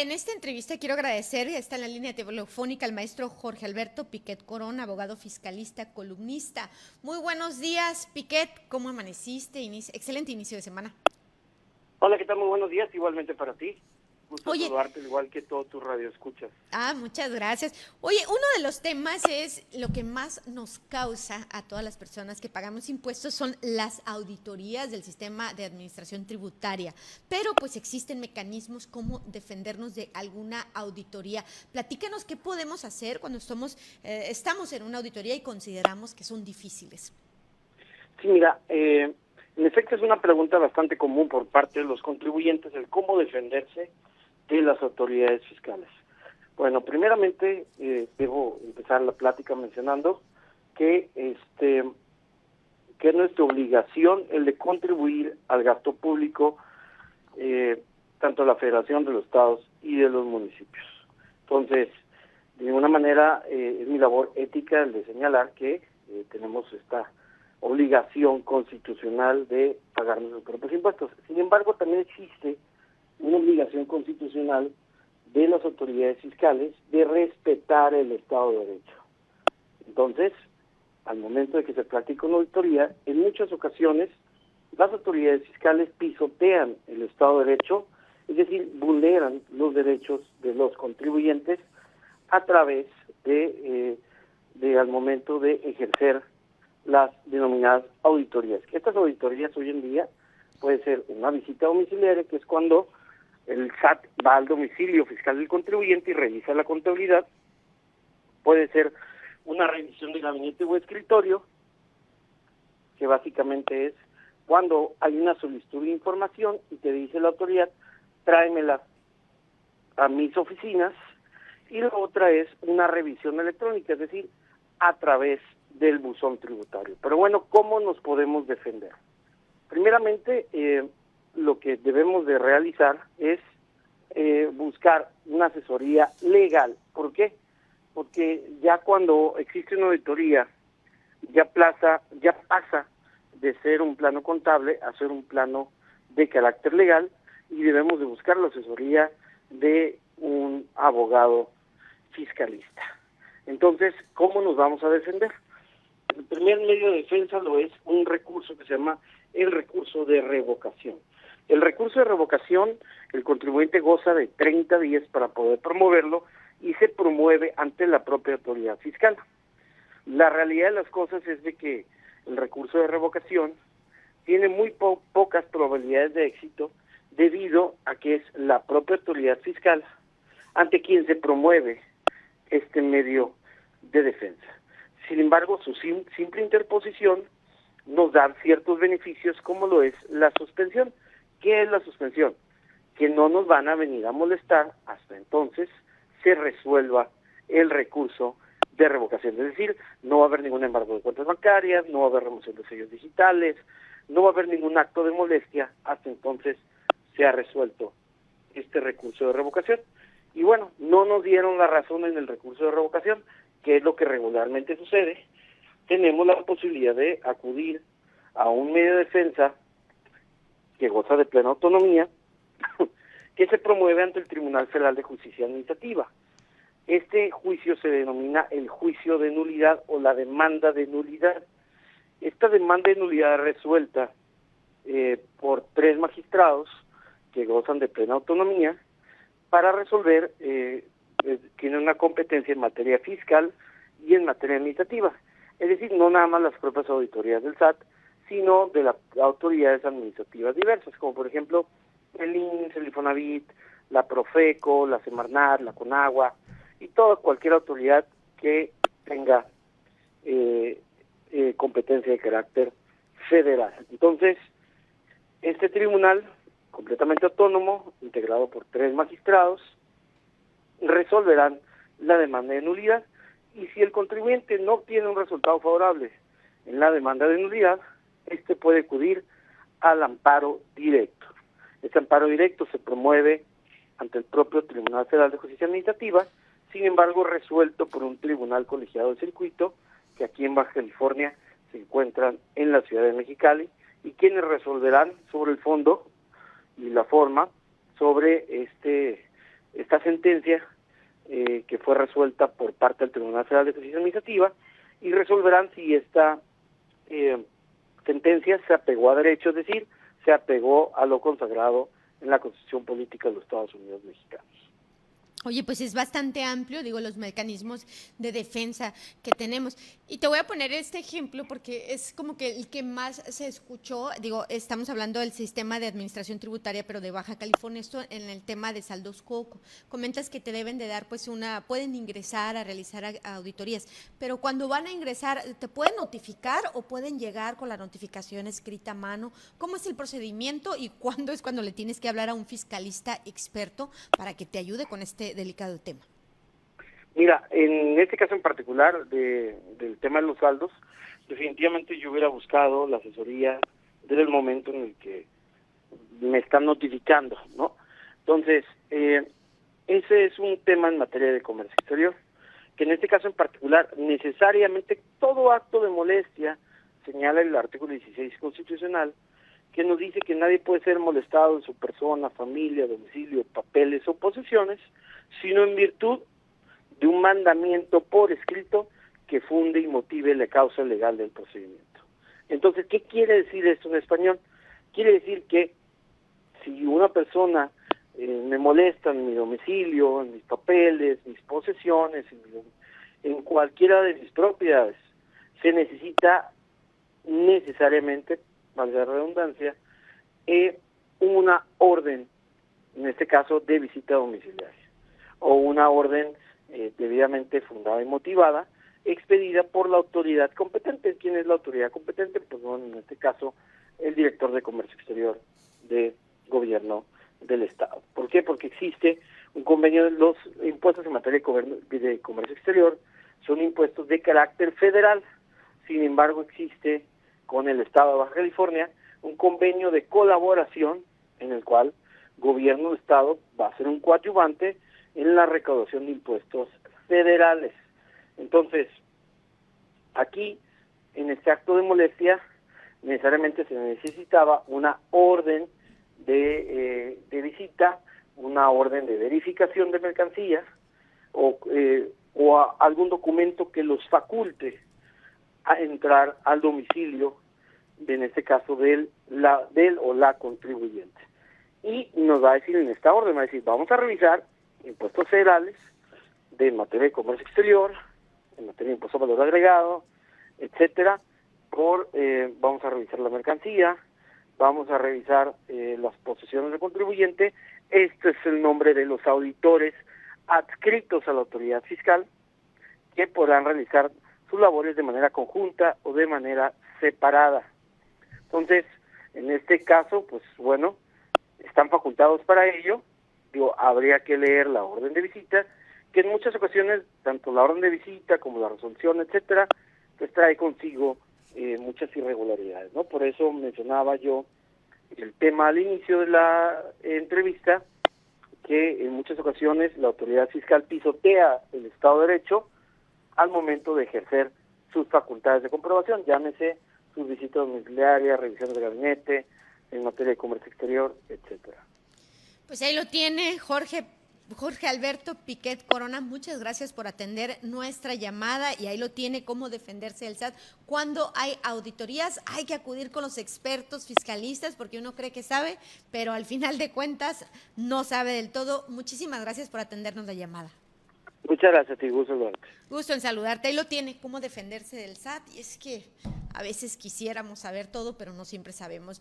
en esta entrevista quiero agradecer, está en la línea telefónica el maestro Jorge Alberto Piquet Corona, abogado fiscalista, columnista. Muy buenos días, Piquet, ¿cómo amaneciste? Excelente inicio de semana. Hola, ¿qué tal? Muy buenos días, igualmente para ti. Gusto Oye, saludarte, igual que todo tu radio escuchas. muchas gracias. Oye, uno de los temas es lo que más nos causa a todas las personas que pagamos impuestos son las auditorías del sistema de administración tributaria, pero pues existen mecanismos como defendernos de alguna auditoría. Platícanos qué podemos hacer cuando estamos en una auditoría y consideramos que son difíciles. Sí, mira, en efecto es una pregunta bastante común por parte de los contribuyentes, el cómo defenderse de las autoridades fiscales. Bueno, primeramente debo empezar la plática mencionando que que es nuestra obligación el de contribuir al gasto público, tanto la Federación de los Estados y de los municipios. Entonces, de ninguna manera es mi labor ética el de señalar que tenemos esta obligación constitucional de pagar nuestros propios impuestos. Sin embargo, también existe una obligación constitucional de las autoridades fiscales de respetar el Estado de Derecho. Entonces, al momento de que se practica una auditoría, en muchas ocasiones las autoridades fiscales pisotean el Estado de Derecho, es decir, vulneran los derechos de los contribuyentes a través de al momento de ejercer las denominadas auditorías. Estas auditorías hoy en día puede ser una visita domiciliaria, que es cuando el SAT va al domicilio fiscal del contribuyente y revisa la contabilidad. Puede ser una revisión de gabinete o escritorio, que básicamente es cuando hay una solicitud de información y te dice la autoridad, tráemela a mis oficinas. Y la otra es una revisión electrónica, es decir, a través del buzón tributario. Pero bueno, ¿cómo nos podemos defender? Primeramente, lo que debemos de realizar es buscar una asesoría legal. ¿Por qué? Porque ya cuando existe una auditoría, ya pasa de ser un plano contable a ser un plano de carácter legal y debemos de buscar la asesoría de un abogado fiscalista. Entonces, ¿cómo nos vamos a defender? El primer medio de defensa lo es un recurso que se llama el recurso de revocación. El recurso de revocación, el contribuyente goza de 30 días para poder promoverlo y se promueve ante la propia autoridad fiscal. La realidad de las cosas es de que el recurso de revocación tiene muy pocas probabilidades de éxito debido a que es la propia autoridad fiscal ante quien se promueve este medio de defensa. Sin embargo, su simple interposición nos da ciertos beneficios como lo es la suspensión. ¿Qué es la suspensión? Que no nos van a venir a molestar hasta entonces se resuelva el recurso de revocación. Es decir, no va a haber ningún embargo de cuentas bancarias, no va a haber remoción de sellos digitales, no va a haber ningún acto de molestia hasta entonces se ha resuelto este recurso de revocación. Y bueno, no nos dieron la razón en el recurso de revocación, que es lo que regularmente sucede. Tenemos la posibilidad de acudir a un medio de defensa que goza de plena autonomía, que se promueve ante el Tribunal Federal de Justicia Administrativa. Este juicio se denomina el juicio de nulidad o la demanda de nulidad. Esta demanda de nulidad es resuelta por 3 magistrados que gozan de plena autonomía para resolver, tienen una competencia en materia fiscal y en materia administrativa. Es decir, no nada más las propias auditorías del SAT, sino de las autoridades administrativas diversas, como por ejemplo el INSS, el Infonavit, la Profeco, la Semarnat, la Conagua y cualquier autoridad que tenga competencia de carácter federal. Entonces, este tribunal, completamente autónomo, integrado por 3 magistrados, resolverán la demanda de nulidad y si el contribuyente no obtiene un resultado favorable en la demanda de nulidad, este puede acudir al amparo directo. Este amparo directo se promueve ante el propio Tribunal Federal de Justicia Administrativa, sin embargo resuelto por un tribunal colegiado de circuito, que aquí en Baja California se encuentran en la ciudad de Mexicali, y quienes resolverán sobre el fondo y la forma sobre este esta sentencia que fue resuelta por parte del Tribunal Federal de Justicia Administrativa y resolverán si esta sentencia se apegó a derecho, es decir, se apegó a lo consagrado en la Constitución Política de los Estados Unidos Mexicanos. Oye, pues es bastante amplio, digo, los mecanismos de defensa que tenemos. Y te voy a poner este ejemplo porque es como que el que más se escuchó, digo, estamos hablando del sistema de administración tributaria, pero de Baja California, esto en el tema de saldos COCO. Comentas que te deben de dar, pues, pueden ingresar a realizar auditorías, pero cuando van a ingresar, ¿te pueden notificar o pueden llegar con la notificación escrita a mano? ¿Cómo es el procedimiento y cuándo es cuando le tienes que hablar a un fiscalista experto para que te ayude con este delicado tema? Mira, en este caso en particular del tema de los saldos, definitivamente yo hubiera buscado la asesoría desde el momento en el que me están notificando, ¿no? Entonces, ese es un tema en materia de comercio exterior, que en este caso en particular, necesariamente todo acto de molestia, señala el artículo 16 constitucional, que nos dice que nadie puede ser molestado en su persona, familia, domicilio, papeles o posesiones, sino en virtud de un mandamiento por escrito que funde y motive la causa legal del procedimiento. Entonces, ¿qué quiere decir esto en español? Quiere decir que si una persona me molesta en mi domicilio, en mis papeles, mis posesiones, en cualquiera de mis propiedades, se necesita necesariamente, valga la redundancia, una orden, en este caso de visita domiciliaria, o una orden debidamente fundada y motivada, expedida por la autoridad competente. ¿Quién es la autoridad competente? Pues bueno, en este caso, el director de Comercio Exterior de Gobierno del Estado. ¿Por qué? Porque existe un convenio de los impuestos en materia de comercio exterior, son impuestos de carácter federal. Sin embargo, existe con el Estado de Baja California un convenio de colaboración en el cual Gobierno del Estado va a ser un coadyuvante en la recaudación de impuestos federales. Entonces, aquí, en este acto de molestia, necesariamente se necesitaba una orden de visita, una orden de verificación de mercancías o algún documento que los faculte a entrar al domicilio, en este caso del o la contribuyente. Y nos va a decir en esta orden, va a decir, vamos a revisar impuestos federales de materia de comercio exterior, en materia de impuesto a valor agregado, etcétera, vamos a revisar la mercancía, vamos a revisar las posesiones del contribuyente. Este es el nombre de los auditores adscritos a la autoridad fiscal que podrán realizar sus labores de manera conjunta o de manera separada. Entonces, en este caso, pues bueno, están facultados para ello. Habría que leer la orden de visita, que en muchas ocasiones, tanto la orden de visita como la resolución, etcétera, pues trae consigo muchas irregularidades, ¿no? Por eso mencionaba yo el tema al inicio de la entrevista, que en muchas ocasiones la autoridad fiscal pisotea el Estado de Derecho al momento de ejercer sus facultades de comprobación, llámese sus visitas domiciliarias, revisiones de gabinete, en materia de comercio exterior, etcétera. Pues ahí lo tiene Jorge Alberto Piquet Corona, muchas gracias por atender nuestra llamada y ahí lo tiene, cómo defenderse del SAT. Cuando hay auditorías hay que acudir con los expertos fiscalistas porque uno cree que sabe, pero al final de cuentas no sabe del todo. Muchísimas gracias por atendernos la llamada. Muchas gracias, te gusto saludarte. Gusto en saludarte. Ahí lo tiene, cómo defenderse del SAT y es que a veces quisiéramos saber todo, pero no siempre sabemos.